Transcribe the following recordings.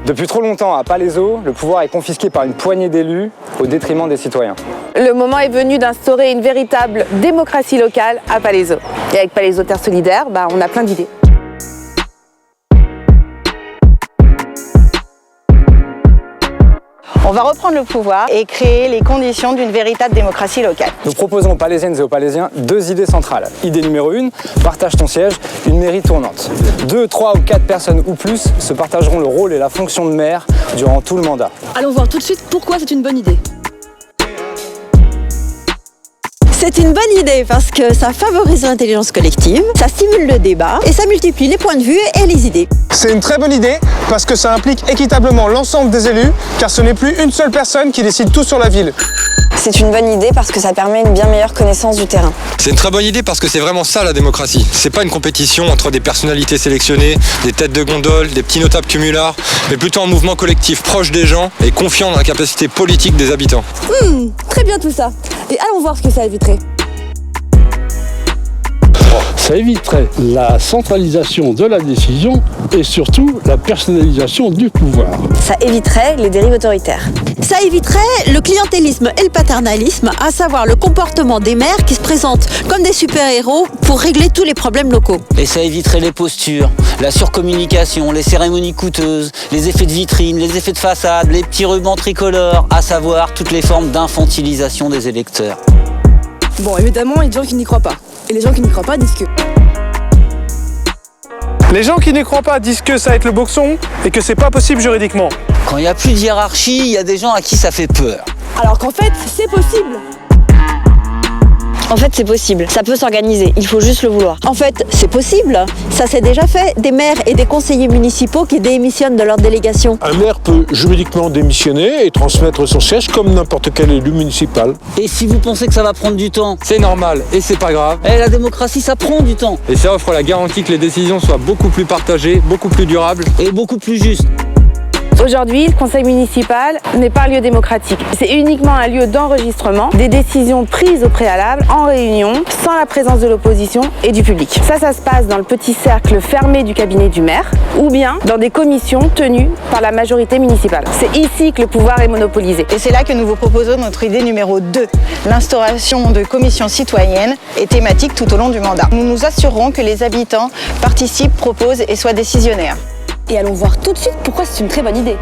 Depuis trop longtemps, à Palaiseau, le pouvoir est confisqué par une poignée d'élus au détriment des citoyens. Le moment est venu d'instaurer une véritable démocratie locale à Palaiseau. Et avec Palaiseau Terre Solidaire, on a plein d'idées. On va reprendre le pouvoir et créer les conditions d'une véritable démocratie locale. Nous proposons aux Palaisiennes et aux Palaisiens 2 idées centrales. Idée numéro 1, partage ton siège, une mairie tournante. 2, 3 ou 4 personnes ou plus se partageront le rôle et la fonction de maire durant tout le mandat. Allons voir tout de suite pourquoi c'est une bonne idée. C'est une bonne idée parce que ça favorise l'intelligence collective, ça stimule le débat et ça multiplie les points de vue et les idées. C'est une très bonne idée parce que ça implique équitablement l'ensemble des élus, car ce n'est plus une seule personne qui décide tout sur la ville. C'est une bonne idée parce que ça permet une bien meilleure connaissance du terrain. C'est une très bonne idée parce que c'est vraiment ça la démocratie. C'est pas une compétition entre des personnalités sélectionnées, des têtes de gondole, des petits notables cumulards, mais plutôt un mouvement collectif proche des gens et confiant dans la capacité politique des habitants. Très bien tout ça. Et allons voir ce que ça éviterait. Ça éviterait la centralisation de la décision et surtout la personnalisation du pouvoir. Ça éviterait les dérives autoritaires. Ça éviterait le clientélisme et le paternalisme, à savoir le comportement des maires qui se présentent comme des super-héros pour régler tous les problèmes locaux. Et ça éviterait les postures, la surcommunication, les cérémonies coûteuses, les effets de vitrine, les effets de façade, les petits rubans tricolores, à savoir toutes les formes d'infantilisation des électeurs. Bon, évidemment, il y a des gens qui n'y croient pas. Et les gens qui n'y croient pas disent que... Les gens qui n'y croient pas disent que ça va être le boxon et que c'est pas possible juridiquement. Quand il n'y a plus de hiérarchie, il y a des gens à qui ça fait peur. Alors qu'en fait, c'est possible. En fait, c'est possible. Ça peut s'organiser. Il faut juste le vouloir. En fait, c'est possible. Ça s'est déjà fait. Des maires et des conseillers municipaux qui démissionnent de leur délégation. Un maire peut juridiquement démissionner et transmettre son siège comme n'importe quel élu municipal. Et si vous pensez que ça va prendre du temps, C'est normal et c'est pas grave. la démocratie, ça prend du temps. Et ça offre la garantie que les décisions soient beaucoup plus partagées, beaucoup plus durables. Et beaucoup plus juste. Aujourd'hui, le conseil municipal n'est pas un lieu démocratique. C'est uniquement un lieu d'enregistrement des décisions prises au préalable, en réunion, sans la présence de l'opposition et du public. Ça se passe dans le petit cercle fermé du cabinet du maire, ou bien dans des commissions tenues par la majorité municipale. C'est ici que le pouvoir est monopolisé. Et c'est là que nous vous proposons notre idée numéro 2, l'instauration de commissions citoyennes et thématiques tout au long du mandat. Nous nous assurerons que les habitants participent, proposent et soient décisionnaires. Et allons voir tout de suite pourquoi c'est une très bonne idée.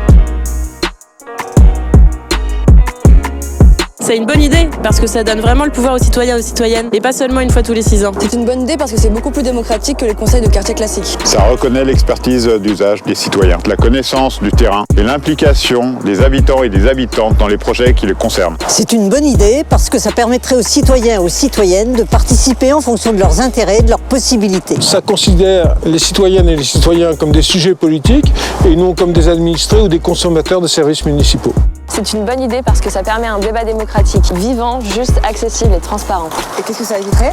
C'est une bonne idée parce que ça donne vraiment le pouvoir aux citoyens et aux citoyennes et pas seulement une fois tous les 6 ans. C'est une bonne idée parce que c'est beaucoup plus démocratique que les conseils de quartier classiques. Ça reconnaît l'expertise d'usage des citoyens, la connaissance du terrain et l'implication des habitants et des habitantes dans les projets qui les concernent. C'est une bonne idée parce que ça permettrait aux citoyens et aux citoyennes de participer en fonction de leurs intérêts et de leurs possibilités. Ça considère les citoyennes et les citoyens comme des sujets politiques et non comme des administrés ou des consommateurs de services municipaux. C'est une bonne idée parce que ça permet un débat démocratique vivant, juste, accessible et transparent. Et qu'est-ce que ça éviterait ?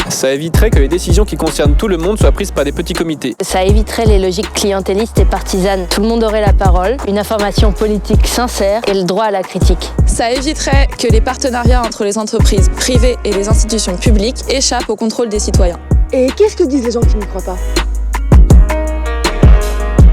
Ça éviterait que les décisions qui concernent tout le monde soient prises par des petits comités. Ça éviterait les logiques clientélistes et partisanes. Tout le monde aurait la parole, une information politique sincère et le droit à la critique. Ça éviterait que les partenariats entre les entreprises privées et les institutions publiques échappent au contrôle des citoyens. Et qu'est-ce que disent les gens qui n'y croient pas ?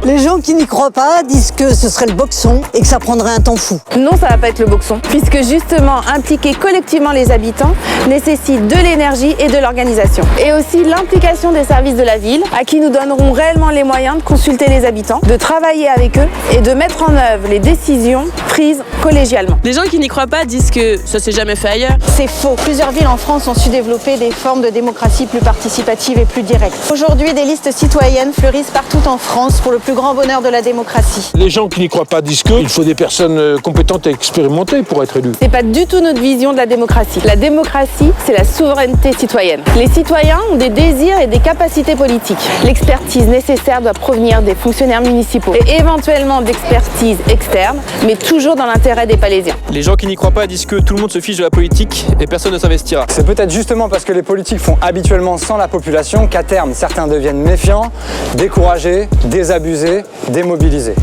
Les gens qui n'y croient pas disent que ce serait le boxon et que ça prendrait un temps fou. Non, ça va pas être le boxon, puisque justement, impliquer collectivement les habitants nécessite de l'énergie et de l'organisation. Et aussi l'implication des services de la ville, à qui nous donnerons réellement les moyens de consulter les habitants, de travailler avec eux et de mettre en œuvre les décisions prises collégialement. Les gens qui n'y croient pas disent que ça s'est jamais fait ailleurs. C'est faux. Plusieurs villes en France ont su développer des formes de démocratie plus participative et plus directe. Aujourd'hui, des listes citoyennes fleurissent partout en France pour le plus grand bonheur de la démocratie. Les gens qui n'y croient pas disent qu'il faut des personnes compétentes et expérimentées pour être élues. C'est pas du tout notre vision de la démocratie. La démocratie, c'est la souveraineté citoyenne. Les citoyens ont des désirs et des capacités politiques. L'expertise nécessaire doit provenir des fonctionnaires municipaux et éventuellement d'expertise externe, mais toujours dans l'intérêt des Palaisiens. Les gens qui n'y croient pas disent que tout le monde se fiche de la politique et personne ne s'investira. C'est peut-être justement parce que les politiques font habituellement sans la population qu'à terme, certains deviennent méfiants, découragés, désabusés, démobilisés.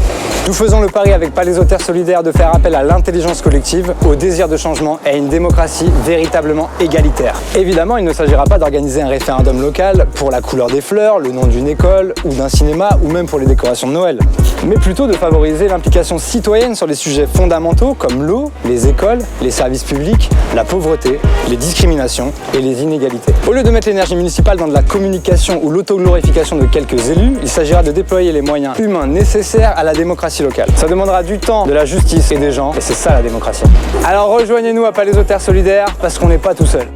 Nous faisons le pari avec Palaiseau Terre Solidaire de faire appel à l'intelligence collective, au désir de changement et à une démocratie véritablement égalitaire. Évidemment, il ne s'agira pas d'organiser un référendum local pour la couleur des fleurs, le nom d'une école ou d'un cinéma ou même pour les décorations de Noël, mais plutôt de favoriser l'implication citoyenne sur les sujets fondamentaux comme l'eau, les écoles, les services publics, la pauvreté, les discriminations et les inégalités. Au lieu de mettre l'énergie municipale dans de la communication ou l'autoglorification de quelques élus, il s'agira de déployer les moyens humains nécessaires à la démocratie locale. Ça demandera du temps, de la justice et des gens, et c'est ça la démocratie. Alors rejoignez-nous à Palaiseau Terre Solidaire parce qu'on n'est pas tout seul.